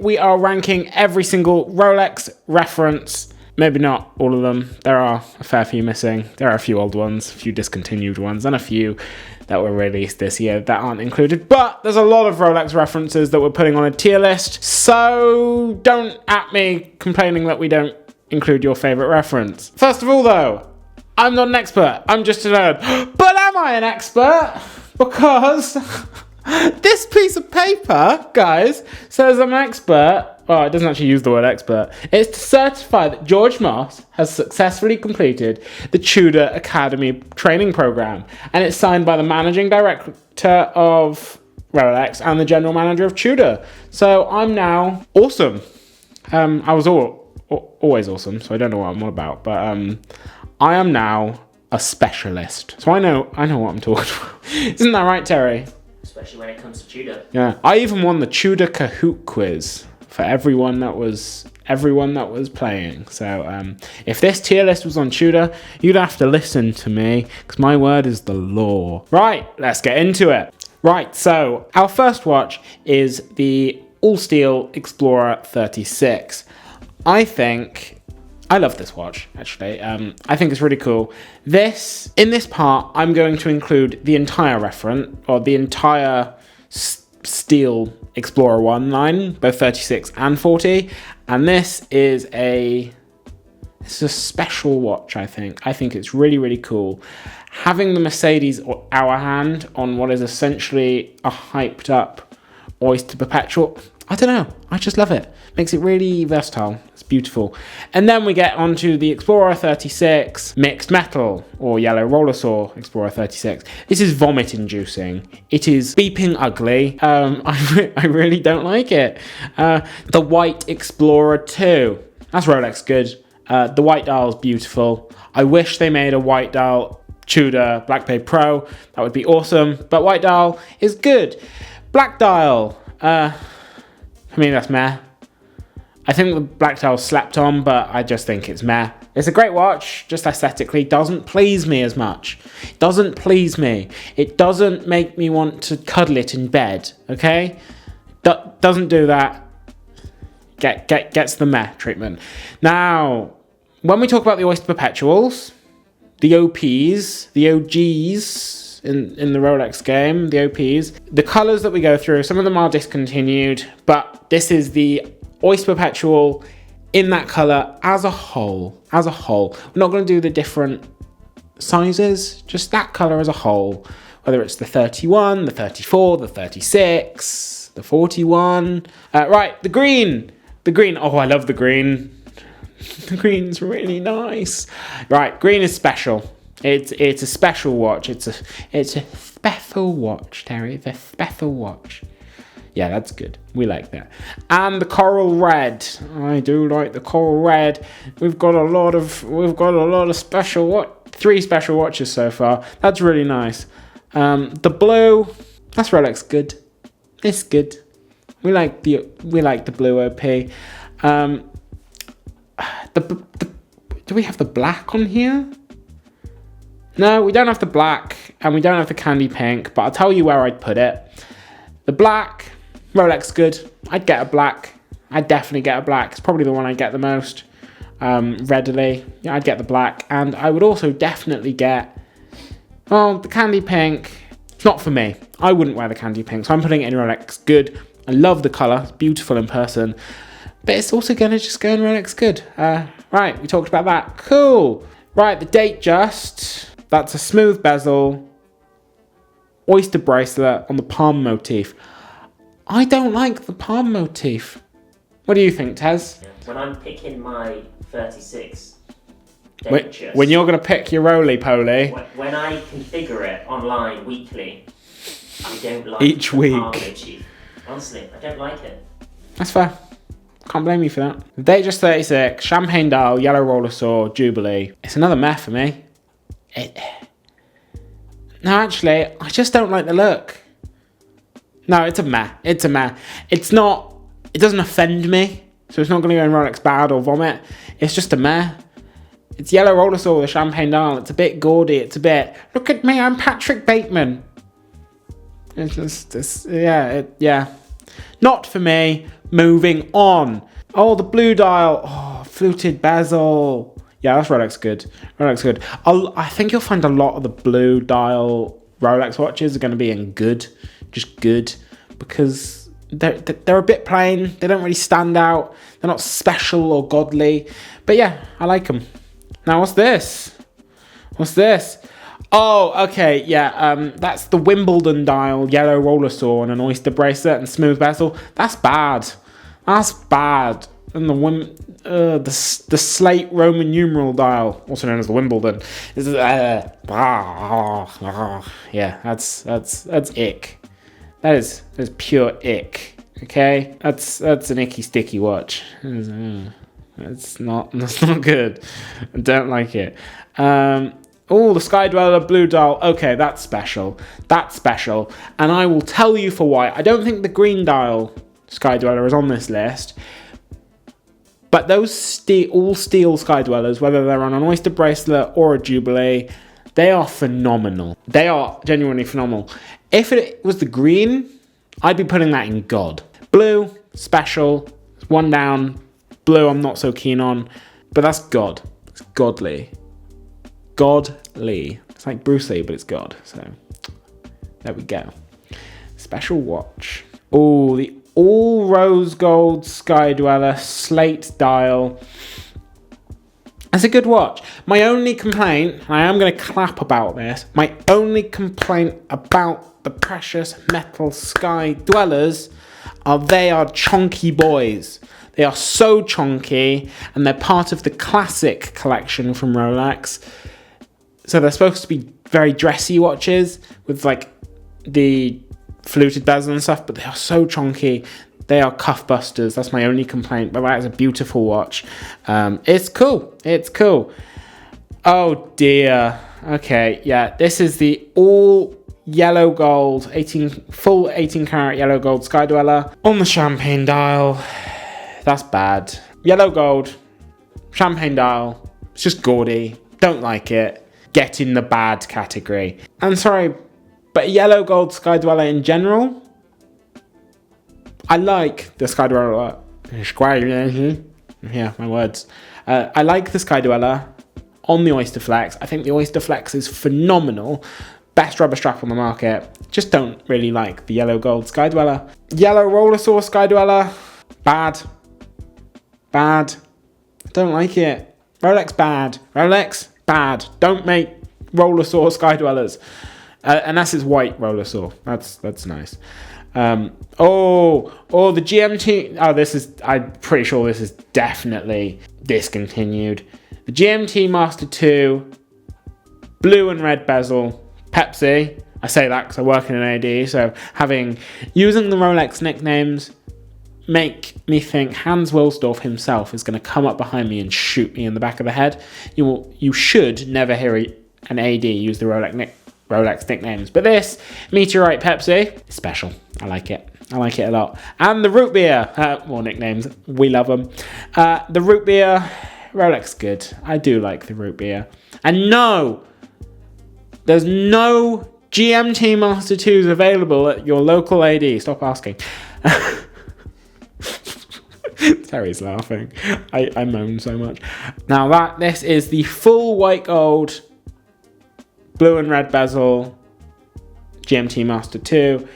we are ranking every single Rolex reference. Maybe not all of them. There are a fair few missing. There are a few old ones, a few discontinued ones, and a few that were released this year that aren't included. But there's a lot of Rolex references that we're putting on a tier list. So don't at me complaining that we don't include your favorite reference. First of all, though, I'm not an expert. I'm just a nerd. But am I an expert? Because this piece of paper, guys, says I'm an expert. Oh, it doesn't actually use the word expert. It's to certify that George Moss has successfully completed the Tudor Academy training program. And it's signed by the managing director of Rolex and the general manager of Tudor. So I'm now awesome. I was always awesome, so I don't know what I'm on about. But I am now a specialist. So I know what I'm talking about. Isn't that right, Terry? Especially when it comes to Tudor. Yeah, I even won the Tudor Kahoot quiz for everyone that was playing. So if this tier list was on Tudor, you'd have to listen to me, because my word is the law. Right, let's get into it. Right, so our first watch is the All Steel Explorer 36. I love this watch, actually. I think it's really cool. In this part, I'm going to include the entire reference, or the entire Steel Explorer 1 line, both 36 and 40. And this is a special watch, I think. I think it's really, really cool. Having the Mercedes hour hand on what is essentially a hyped up Oyster Perpetual, I don't know. I just love it. Makes it really versatile. It's beautiful. And then we get onto the Explorer 36 mixed metal, or yellow roller saw Explorer 36. This is vomit inducing. It is beeping ugly. I really don't like it. The white Explorer 2. That's Rolex good. The white dial is beautiful. I wish they made a white dial Tudor Black Bay Pro. That would be awesome. But white dial is good. Black dial. I mean, that's meh. I think the black dial slept on, but I just think it's meh. It's a great watch, just aesthetically doesn't please me as much. It doesn't please me. It doesn't make me want to cuddle it in bed, okay? Doesn't do that. Gets the meh treatment. Now, when we talk about the Oyster Perpetuals, the OPs, the OGs in the Rolex game, the OPs, the colours that we go through, some of them are discontinued, but this is the Oyster Perpetual in that colour as a whole. We're not going to do the different sizes, just that colour as a whole. Whether it's the 31, the 34, the 36, the 41. Right, the green. Oh, I love the green. The green's really nice. Right, green is special. It's a special watch. It's a special watch, Terry. It's a special watch. Yeah, that's good. We like that. And the coral red. I do like the coral red. We've got a lot of special 3 special watches so far. That's really nice. The blue. That's Rolex good. It's good. We like the blue OP. Do we have the black on here? No, we don't have the black, and we don't have the candy pink, but I'll tell you where I'd put it. The black, Rolex good. I'd get a black. I'd definitely get a black. It's probably the one I get the most readily. Yeah, I'd get the black, and I would also definitely get, well, the candy pink. It's not for me. I wouldn't wear the candy pink, so I'm putting it in Rolex good. I love the colour. It's beautiful in person, but it's also going to just go in Rolex good. Right, we talked about that. Cool. Right, the datejust. That's a smooth bezel, oyster bracelet on the palm motif. I don't like the palm motif. What do you think, Tez? When I'm picking my 36 datejust, when you're going to pick your roly-poly, when I configure it online weekly, I don't like each the week. palm motif. Honestly, I don't like it. That's fair. Can't blame you for that. The datejust 36, champagne dial, yellow roller saw, Jubilee. It's another meh for me. No, actually, I just don't like the look. No, it's a meh. It's a meh. It doesn't offend me, so it's not going to go in Rolex bad or vomit. It's just a meh. It's yellow roller saw with a champagne dial. It's a bit gaudy. It's a bit, look at me, I'm Patrick Bateman. It's just, yeah. Not for me. Moving on. Oh, the blue dial. Oh, fluted bezel. Yeah, that's Rolex good. Rolex good. I think you'll find a lot of the blue dial Rolex watches are going to be in good. Just good. Because they're a bit plain. They don't really stand out. They're not special or godly. But yeah, I like them. Now, what's this? What's this? Oh, okay, yeah, that's the Wimbledon dial, yellow roller saw and an oyster bracelet and smooth bezel. That's bad. That's bad. And the slate Roman numeral dial, also known as the Wimbledon, is yeah, that's ick. That is pure ick. Okay, that's an icky sticky watch. That's not good. I don't like it. Oh, the Sky Dweller Blue Dial. Okay, that's special. That's special. And I will tell you for why. I don't think the Green Dial Sky Dweller is on this list. But those all steel Sky Dwellers, whether they're on an oyster bracelet or a Jubilee, they are phenomenal. They are genuinely phenomenal. If it was the green, I'd be putting that in God. Blue, special. One down. Blue, I'm not so keen on. But that's God. It's godly. Godly. It's like Bruce Lee, but it's God. So there we go. Special watch. Oh, the all rose gold Sky Dweller slate dial. That's a good watch. My only complaint, and I am going to clap about this, my only complaint about the precious metal Sky Dwellers are they are chunky boys. They are so chunky, and they're part of the classic collection from Rolex. So they're supposed to be very dressy watches with like the fluted bezel and stuff, but they are so chunky. They are cuff busters. That's my only complaint. But that is a beautiful watch. It's cool. It's cool. Oh dear. Okay, yeah. This is the all yellow gold, full 18 karat yellow gold Sky Dweller on the champagne dial. That's bad. Yellow gold, champagne dial. It's just gaudy. Don't like it. Get in the bad category. I'm sorry, but yellow gold Sky Dweller in general, I like the Sky Dweller. Yeah, my words. I like the Sky Dweller on the Oyster Flex. I think the Oyster Flex is phenomenal. Best rubber strap on the market. Just don't really like the yellow gold Sky Dweller. Yellow roller saw Sky Dweller. Bad. Bad. Don't like it. Rolex bad. Rolex bad. Don't make roller saw Sky Dwellers. Unless it's white roller saw. That's nice. The GMT. I'm pretty sure this is definitely discontinued. The GMT Master 2, blue and red bezel, Pepsi. I say that because I work in an AD, so using the Rolex nicknames make me think Hans Wilsdorf himself is going to come up behind me and shoot me in the back of the head. You should never hear an AD use the Rolex nicknames. But this Meteorite Pepsi is special. I like it. I like it a lot. And the root beer, more nicknames. We love them. The root beer, Rolex good. I do like the root beer. And no, there's no GMT Master 2s available at your local AD. Stop asking. Terry's laughing. I moan so much. Now this is the full white gold, blue and red bezel, GMT Master 2.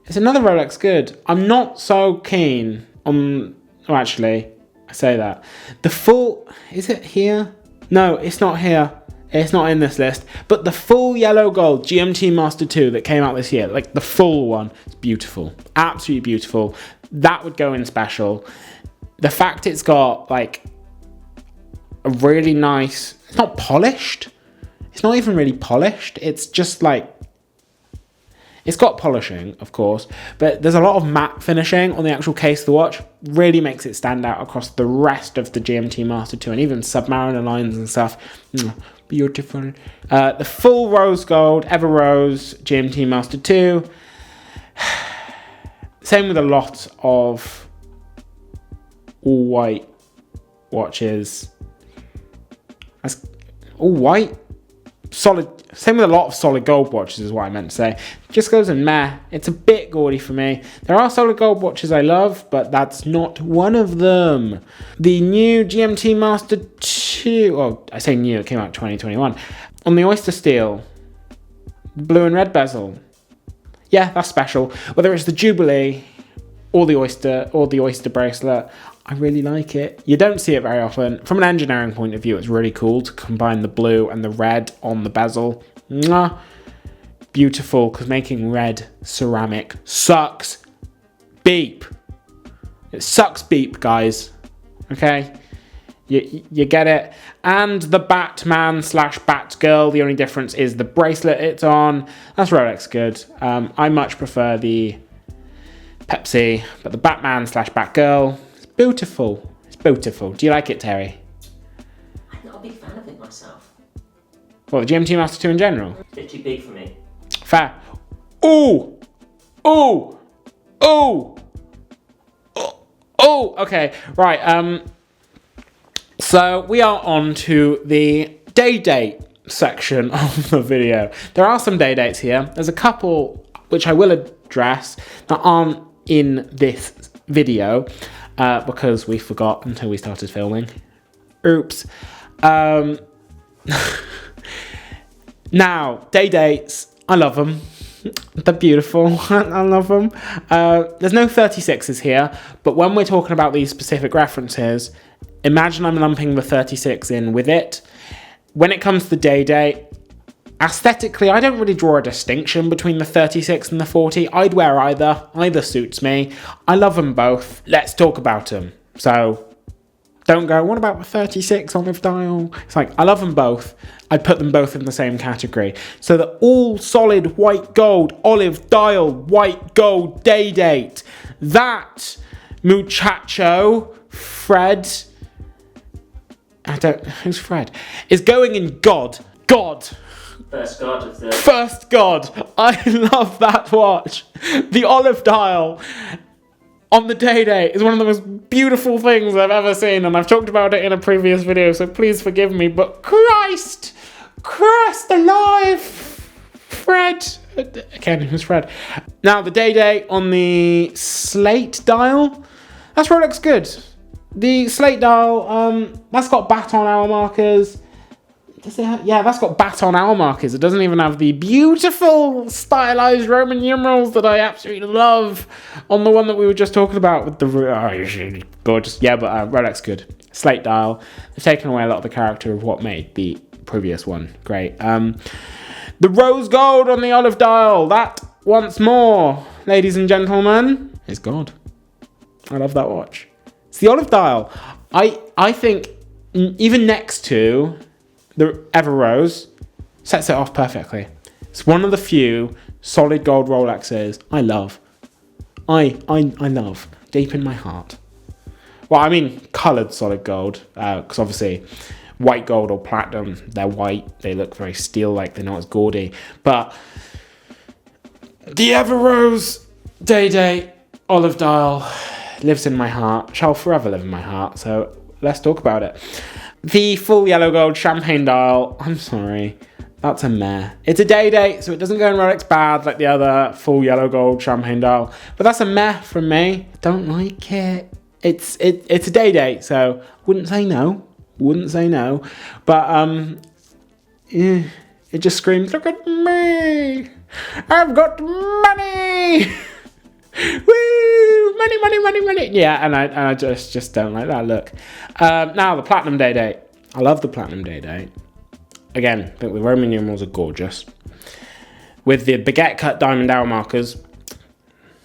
It's another Rolex good. I'm not so keen on... Oh, actually, I say that. The full... Is it here? No, it's not here. It's not in this list. But the full yellow gold GMT Master 2 that came out this year, like the full one, it's beautiful. Absolutely beautiful. That would go in special. The fact it's got like a really nice... It's not polished. It's not even really polished. It's just like... It's got polishing, of course, but there's a lot of matte finishing on the actual case of the watch. Really makes it stand out across the rest of the GMT Master 2 and even submariner lines and stuff. Beautiful. The full rose gold, Ever Rose GMT Master 2. Same with a lot of all white watches. All white? solid, same with a lot of solid gold watches is what I meant to say. Just goes in meh. It's a bit gaudy for me. There are solid gold watches I love, but that's not one of them. The new GMT Master 2, well, I say new, it came out 2021. On the oyster steel, blue and red bezel. Yeah, that's special. Whether it's the Jubilee or the oyster bracelet, I really like it. You don't see it very often. From an engineering point of view, it's really cool to combine the blue and the red on the bezel. Mwah. Beautiful, because making red ceramic sucks beep. It sucks beep, guys. Okay? You get it? And the Batman / Batgirl, the only difference is the bracelet it's on. That's Rolex good. I much prefer the Pepsi, but the Batman / Batgirl, it's beautiful. It's beautiful. Do you like it, Terry? I'm not a big fan of it myself. Well, the GMT Master 2 in general? It's a bit too big for me. Fair. Ooh! Ooh! Ooh! Oh, okay. Right, so we are on to the day date section of the video. There are some day dates here. There's a couple which I will address that aren't in this video because we forgot until we started filming. Oops. Now, day dates, I love them. They're beautiful. I love them. There's no 36s here, but when we're talking about these specific references, imagine I'm lumping the 36 in with it. When it comes to day date, aesthetically, I don't really draw a distinction between the 36 and the 40. I'd wear either. Either suits me. I love them both. Let's talk about them. So, don't go, what about the 36 olive dial? It's like, I love them both. I'd put them both in the same category. So the all solid white gold, olive dial, white gold day date. That muchacho, Fred, who's Fred? Is going in God. First god of the... First god. I love that watch. The olive dial on the day date is one of the most beautiful things I've ever seen, and I've talked about it in a previous video, so please forgive me, but Christ alive, Fred. Again, who's Fred? Now, the day date on the slate dial, that's Rolex good. The slate dial, that's got baton hour markers. Does it have, yeah, that's got baton hour markers. It doesn't even have the beautiful stylized Roman numerals that I absolutely love on the one that we were just talking about with the gorgeous. Yeah, but Rolex good. Slate dial. They've taken away a lot of the character of what made the previous one great. The rose gold on the olive dial. That once more, ladies and gentlemen, is God. I love that watch. It's the olive dial. I think even next to the Ever Rose sets it off perfectly. It's one of the few solid gold Rolexes I love. I love deep in my heart. Well, I mean coloured solid gold, because obviously white gold or platinum, they're white, they look very steel-like, they're not as gaudy. But the Ever Rose Day olive dial lives in my heart, shall forever live in my heart. So let's talk about it. The full yellow gold champagne dial, I'm sorry, that's a meh. It's a day date, so it doesn't go in Rolex bad like the other full yellow gold champagne dial, but that's a meh from me. Don't like it. It's a day date, so wouldn't say no, but yeah, it just screams, look at me, I've got money. Woo! Money. Yeah, and I just don't like that look. Now, the platinum day date. I love the platinum day date. Again, I think the Roman numerals are gorgeous. With the baguette cut diamond hour markers.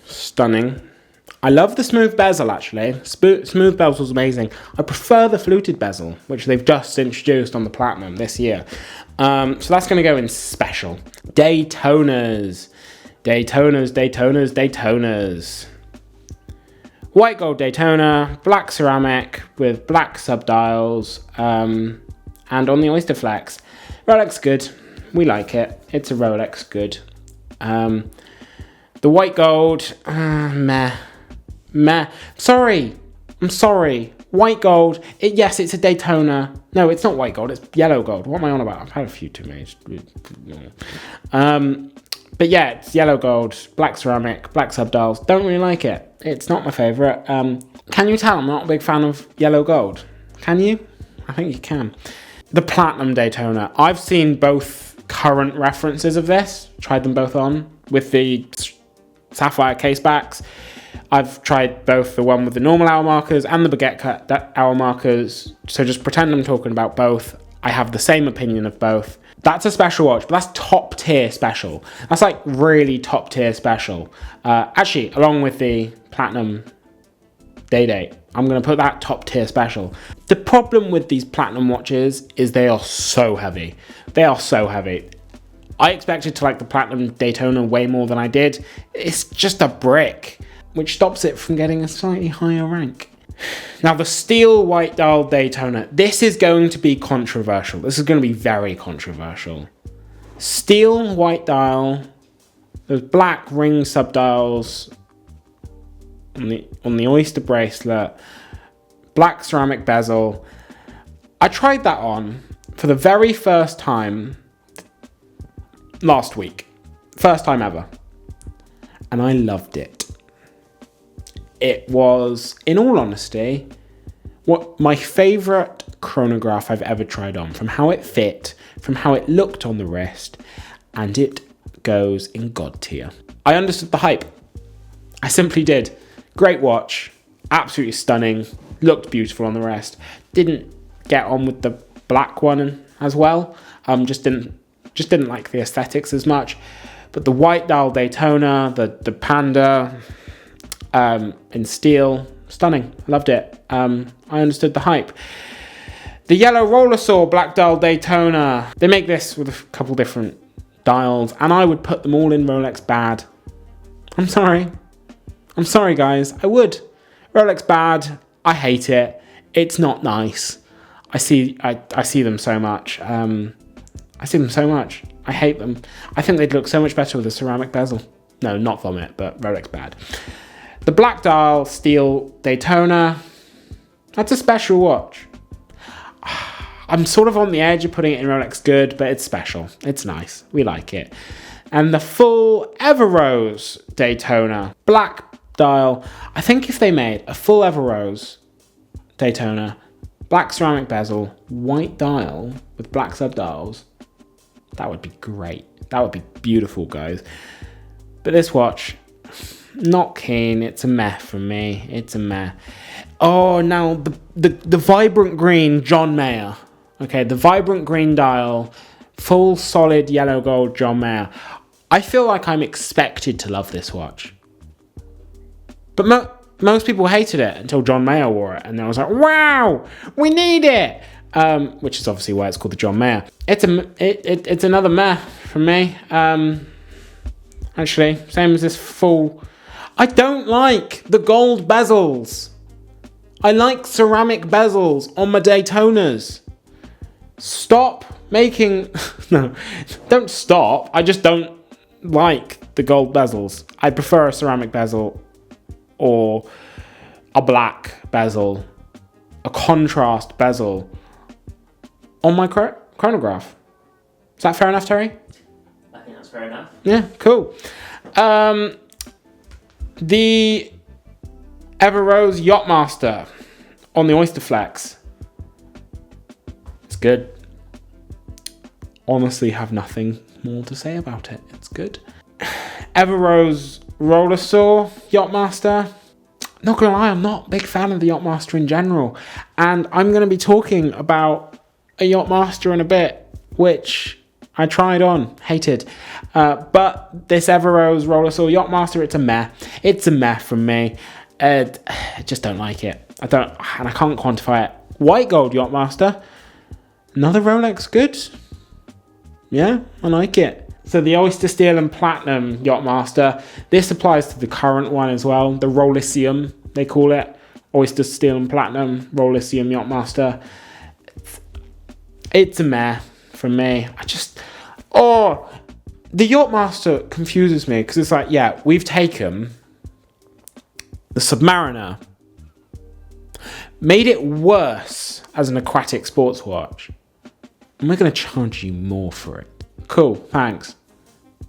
Stunning. I love the smooth bezel, actually. Smooth bezel's amazing. I prefer the fluted bezel, which they've just introduced on the platinum this year. So that's going to go in special. Daytonas. White gold Daytona, black ceramic with black subdials, and on the Oyster Flex. Rolex good. We like it. It's a Rolex good. The white gold, meh. I'm sorry. white gold. Yes, it's a Daytona. No, it's not white gold. It's yellow gold. What am I on about? I've had a few too many. But yeah, it's yellow gold, black ceramic, black subdials. Don't really like it. It's not my favourite. Can you tell I'm not a big fan of yellow gold? Can you? I think you can. The platinum Daytona. I've seen both current references of this. Tried them both on with the sapphire casebacks. I've tried both the one with the normal hour markers and the baguette cut hour markers. So just pretend I'm talking about both. I have the same opinion of both. That's a special watch, but that's top tier special. That's like really top tier special. Actually, along with the platinum day-date, I'm going to put that top tier special. The problem with these platinum watches is they are so heavy. They are so heavy. I expected to like the platinum Daytona way more than I did. It's just a brick, which stops it from getting a slightly higher rank. Now, the steel white dial Daytona. This is going to be controversial. This is going to be very controversial. Steel white dial. There's black ring subdials on the oyster bracelet. Black ceramic bezel. I tried that on for the very first time last week. First time ever. And I loved it. It was, in all honesty, what my favourite chronograph I've ever tried on. From how it fit, from how it looked on the wrist, and it goes in God tier. I understood the hype. I simply did. Great watch, absolutely stunning, looked beautiful on the wrist. Didn't get on with the black one as well. Just didn't like the aesthetics as much. But the white dial Daytona, the Panda, in steel, stunning. Loved it. I understood the hype. The yellow roller saw black dial Daytona. They make this with a couple different dials, and I would put them all in Rolex bad. I'm sorry, guys. I would. Rolex bad. I hate it. It's not nice. I see them so much. I hate them. I think they'd look so much better with a ceramic bezel. No, not Vomit, but Rolex bad. The black dial steel Daytona. That's a special watch. I'm sort of on the edge of putting it in Rolex good, but it's special. It's nice. We like it. And the full Everose Daytona. Black dial. I think if they made a full Everose Daytona, black ceramic bezel, white dial with black subdials, that would be great. That would be beautiful, guys. But this watch, not keen. It's a meh for me. It's a meh. Oh, now the vibrant green John Mayer. Okay, the vibrant green dial, full solid yellow gold John Mayer. I feel like I'm expected to love this watch. But most people hated it until John Mayer wore it. And then I was like, wow, we need it. Which is obviously why it's called the John Mayer. It's another meh from me. Actually, same as this full. I don't like the gold bezels. I like ceramic bezels on my Daytonas. Stop making... No, don't stop. I just don't like the gold bezels. I prefer a ceramic bezel or a black bezel, a contrast bezel on my chronograph. Is that fair enough, Terry? I think that's fair enough. Yeah, cool. The Everose Yachtmaster on the Oyster Flex. It's good. Honestly, have nothing more to say about it. It's good. Everose Roller Saw Yachtmaster. Not gonna lie, I'm not a big fan of the Yachtmaster in general. And I'm gonna be talking about a Yachtmaster in a bit, which I tried on, hated. But this Everose Roller Saw Yachtmaster, it's a meh. It's a meh from me. I just don't like it. I can't quantify it. White gold Yachtmaster. Another Rolex good. Yeah, I like it. So the Oyster Steel and Platinum Yachtmaster. This applies to the current one as well. The Rolicium, they call it. Oyster Steel and Platinum Rolicium Yachtmaster. It's a meh from me. The Yachtmaster confuses me because it's like, yeah, we've taken the Submariner, made it worse as an aquatic sports watch, and we're going to charge you more for it. Cool, thanks.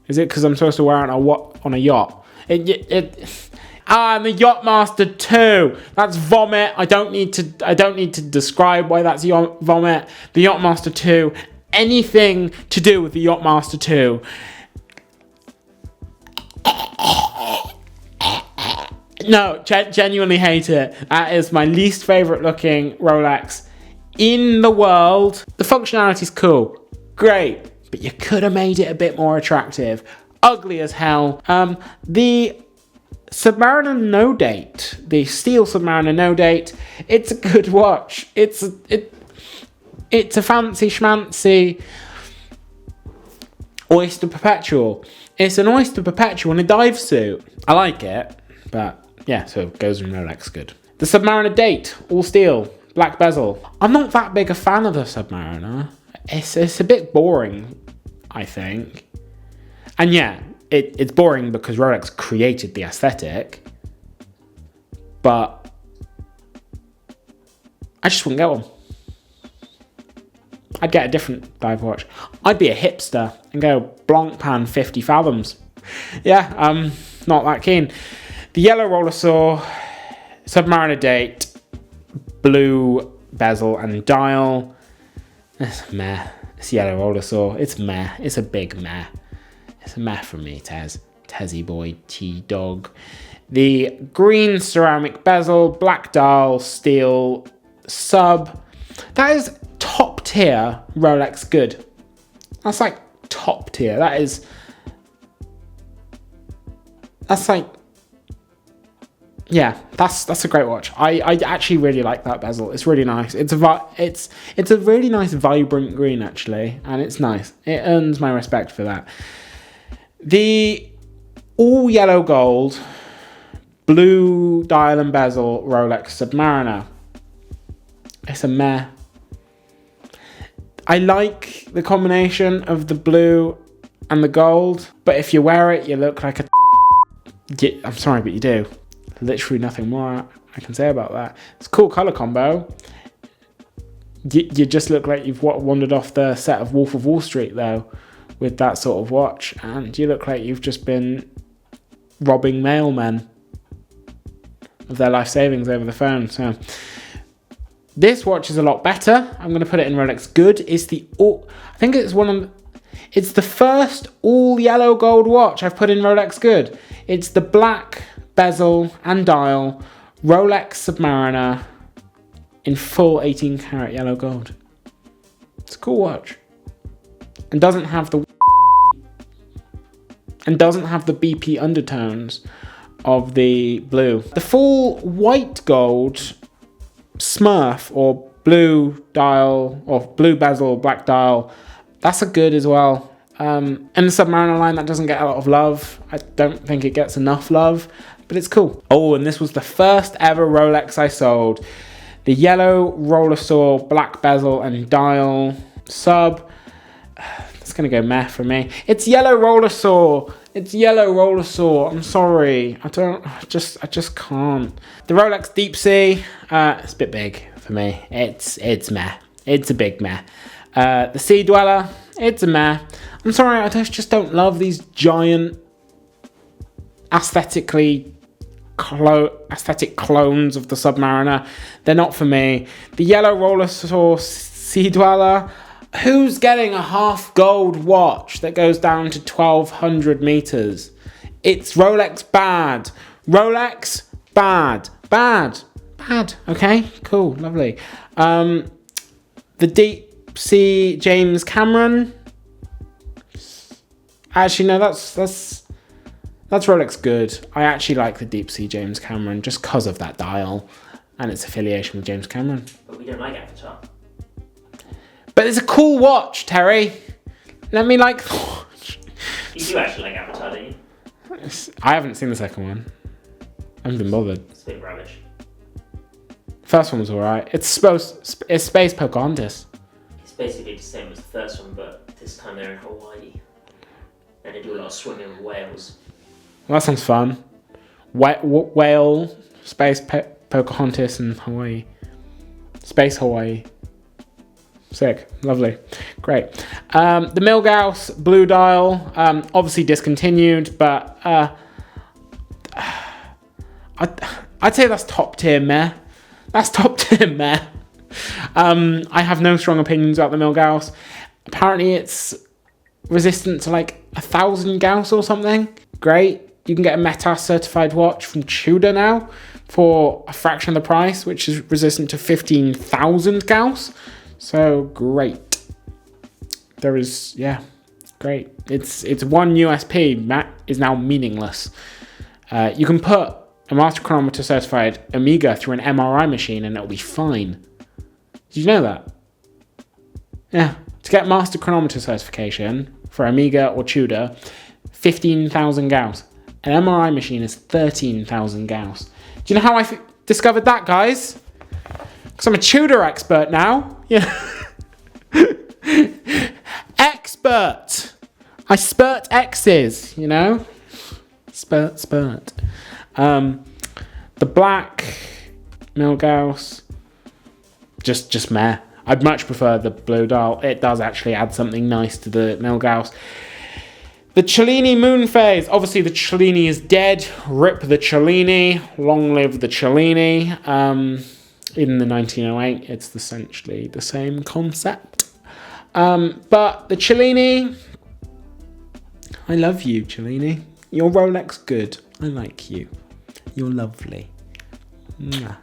Is it because I'm supposed to wear it on a yacht? And the Yachtmaster 2. That's vomit. I don't need to describe why that's vomit. The Yachtmaster 2. Anything to do with the Yachtmaster 2. No, genuinely hate it. That is my least favorite looking Rolex in the world. The functionality's cool. Great. But you could have made it a bit more attractive. Ugly as hell. The Submariner No Date, the steel Submariner No Date, it's a good watch. It's a fancy schmancy Oyster Perpetual. It's an Oyster Perpetual in a dive suit. I like it, but yeah, so it goes in Rolex good. The Submariner Date, all steel, black bezel. I'm not that big a fan of the Submariner. It's a bit boring, I think. And yeah, it's boring because Rolex created the aesthetic, but I just wouldn't get one. I'd get a different dive watch. I'd be a hipster and go Blancpain 50 fathoms. Yeah, not that keen. The yellow roller saw, Submariner Date, blue bezel and dial. It's meh. It's yellow roller saw. It's meh. It's a big meh. It's a meh from me, Tezzy boy, T-dog. The green ceramic bezel, black dial, steel sub. That is top tier Rolex good. That's like top tier. That's like, yeah, that's a great watch. I actually really like that bezel. It's really nice. It's a really nice vibrant green actually, and it's nice. It earns my respect for that. The all yellow gold, blue dial and bezel Rolex Submariner. It's a meh. I like the combination of the blue and the gold, but if you wear it, you look like a... I'm sorry, but you do. Literally nothing more I can say about that. It's a cool colour combo. You just look like you've wandered off the set of Wolf of Wall Street, though, with that sort of watch, and you look like you've just been robbing mailmen of their life savings over the phone. So this watch is a lot better. I'm going to put it in Rolex good. It's it's the first all yellow gold watch I've put in Rolex good. It's the black bezel and dial Rolex Submariner in full 18 karat yellow gold. It's a cool watch. And doesn't have the BP undertones of the blue. The full white gold Smurf or blue dial or blue bezel, black dial, that's a good as well. And the Submariner line, that doesn't get a lot of love. I don't think it gets enough love, but it's cool. Oh, and this was the first ever Rolex I sold. The yellow roller saw, black bezel and dial sub. It's gonna go meh for me. It's yellow roller saw. It's yellow roller saw. I'm sorry. I just can't. The Rolex Deep Sea. It's a bit big for me. It's meh. It's a big meh. The Sea Dweller. It's a meh. I'm sorry. I just don't love these giant aesthetic clones of the Submariner. They're not for me. The yellow roller saw Sea Dweller. Who's getting a half gold watch that goes down to 1,200 meters? It's Rolex bad. Rolex bad. Bad. Okay, cool, lovely. The Deep Sea James Cameron. Actually, no, that's Rolex good. I actually like the Deep Sea James Cameron just because of that dial and its affiliation with James Cameron. But we don't like Avatar. But it's a cool watch, Terry. Let me like the watch. You do actually like Avatar, don't you? I haven't seen the second one. I haven't been bothered. It's a bit rubbish. First one was alright. It's Space Pocahontas. It's basically the same as the first one, but this time they're in Hawaii. And they do a lot of swimming with whales. Well, that sounds fun. Whale, Space Pocahontas in Hawaii. Space Hawaii. Sick. Lovely. Great. The Milgauss blue dial, obviously discontinued, but I'd say that's top tier meh. That's top tier meh. I have no strong opinions about the Milgauss. Apparently it's resistant to like 1,000 Gauss or something. Great. You can get a METAS certified watch from Tudor now for a fraction of the price, which is resistant to 15,000 Gauss. So great. There is, yeah, great. It's one USP that is now meaningless. You can put a master chronometer certified Omega through an MRI machine and it'll be fine. Did you know that? Yeah. To get master chronometer certification for Omega or Tudor, 15,000 Gauss. An MRI machine is 13,000 Gauss. Do you know how I discovered that, guys? Because I'm a Tudor expert now. Yeah. Expert. I spurt X's, you know? Spurt. The black Milgauss, just meh. I'd much prefer the blue dial. It does actually add something nice to the Milgauss. The Cellini moon phase. Obviously, the Cellini is dead. Rip the Cellini. Long live the Cellini. In the 1908, it's essentially the same concept. But the Cellini, I love you, Cellini. Your Rolex good. I like you. You're lovely. Mwah.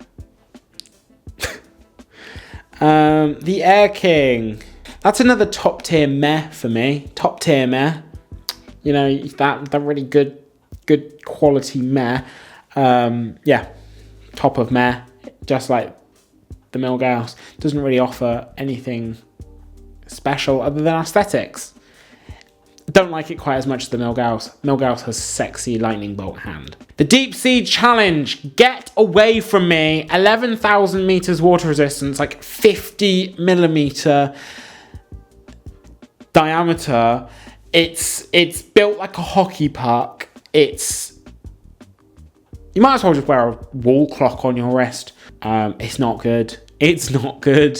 The Air King. That's another top tier meh for me. Top tier meh. You know, that really good quality meh. Yeah, top of meh. Just like the Milgauss. Doesn't really offer anything special other than aesthetics. Don't like it quite as much as the Milgauss. Milgauss has sexy lightning bolt hand. The Deep Sea Challenge. Get away from me. 11,000 meters water resistance, like 50 millimeter diameter. It's built like a hockey puck. You might as well just wear a wall clock on your wrist. It's not good. It's not good.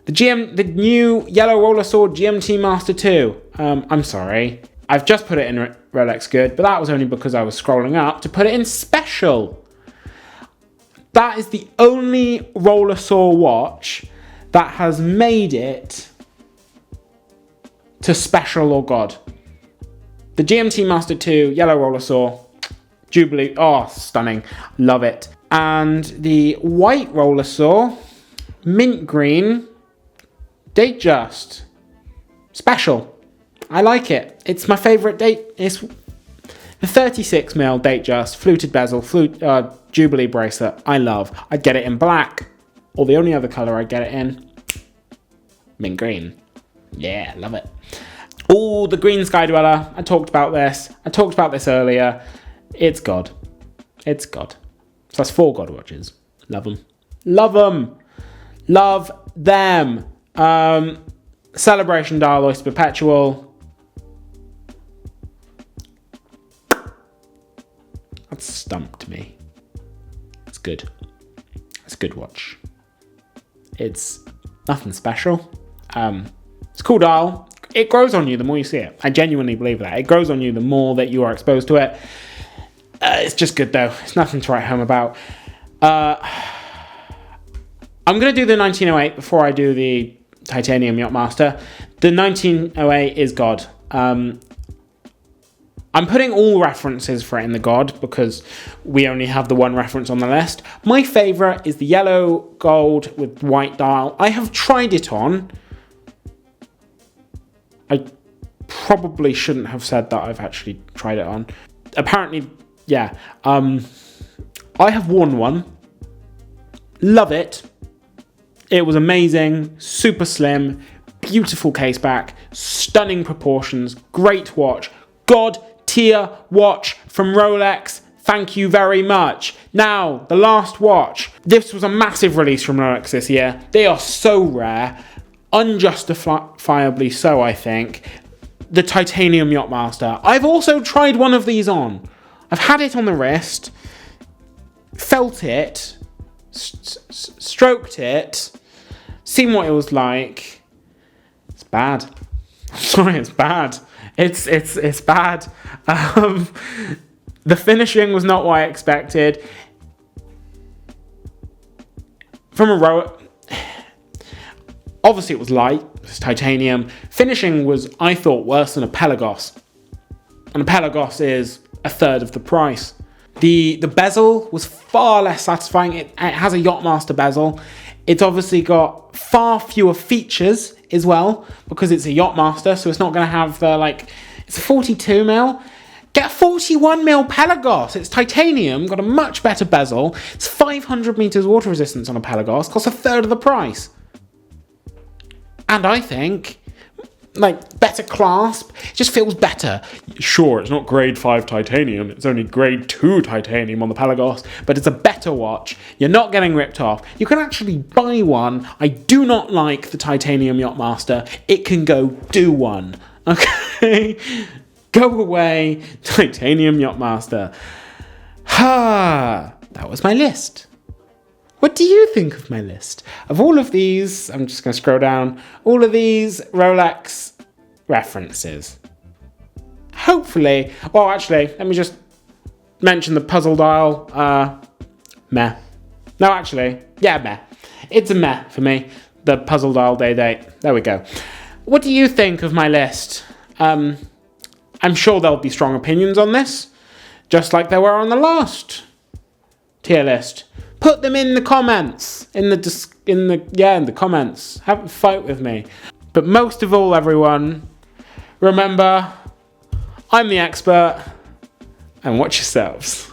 The new yellow roller sword GMT Master 2. I'm sorry. I've just put it in Rolex Good, but that was only because I was scrolling up to put it in Special. That is the only roller saw watch that has made it to Special or God. The GMT Master 2 yellow roller saw, Jubilee, oh, stunning, love it. And the white roller saw, mint green, datejust, Special. I like it. It's my favourite date. It's the 36mm datejust, fluted bezel, Jubilee bracelet. I love. I'd get it in black, or the only other colour I'd get it in, mint green. Yeah, love it. Oh, the green Sky Dweller. I talked about this earlier. It's God. It's God. So that's 4 God watches. Love them. Love them. Love them. Celebration Dial Oyster Perpetual. That stumped me. It's good. It's a good watch. It's nothing special. It's a cool dial. It grows on you the more you see it. I genuinely believe that. It grows on you the more that you are exposed to it. It's just good though. It's nothing to write home about. I'm going to do the 1908 before I do the titanium yachtmaster. The 1908 is God. I'm putting all references for it in the God because we only have the one reference on the list. My favourite is the yellow gold with white dial. I have tried it on. I probably shouldn't have said that I've actually tried it on. Apparently, yeah. I have worn one. Love it. It was amazing. Super slim. Beautiful case back. Stunning proportions. Great watch. God tier watch from Rolex. Thank you very much. Now, the last watch. This was a massive release from Rolex this year. They are so rare. Unjustifiably so, I think. The titanium yachtmaster. I've also tried one of these on. I've had it on the wrist, felt it, stroked it, seen what it was like. It's bad. Sorry, it's bad. It's bad. The finishing was not what I expected. From a Rolex, obviously it was light, it's titanium. Finishing was, I thought, worse than a Pelagos. And a Pelagos is a third of the price. The bezel was far less satisfying. It has a Yachtmaster bezel. It's obviously got far fewer features as well, because it's a Yachtmaster, so it's not going to have the, it's a 42mm. Get a 41mm Pelagos. It's titanium, got a much better bezel. It's 500 meters water resistance on a Pelagos, costs a third of the price. And I think, better clasp, it just feels better. Sure, it's not grade 5 titanium, it's only grade 2 titanium on the Pelagos, but it's a better watch. You're not getting ripped off. You can actually buy one. I do not like the titanium Yachtmaster. It can go do one. Okay? Go away, titanium Yachtmaster. That was my list. What do you think of my list? Of all of these, I'm just going to scroll down, all of these Rolex references. Hopefully, well, actually, let me just mention the puzzle dial. Meh. No, actually, yeah, meh. It's a meh for me. The puzzle dial day date. There we go. What do you think of my list? I'm sure there'll be strong opinions on this, just like there were on the last tier list. Put them in the comments, in the comments. Have a fight with me. But most of all, everyone, remember, I'm the expert, and watch yourselves.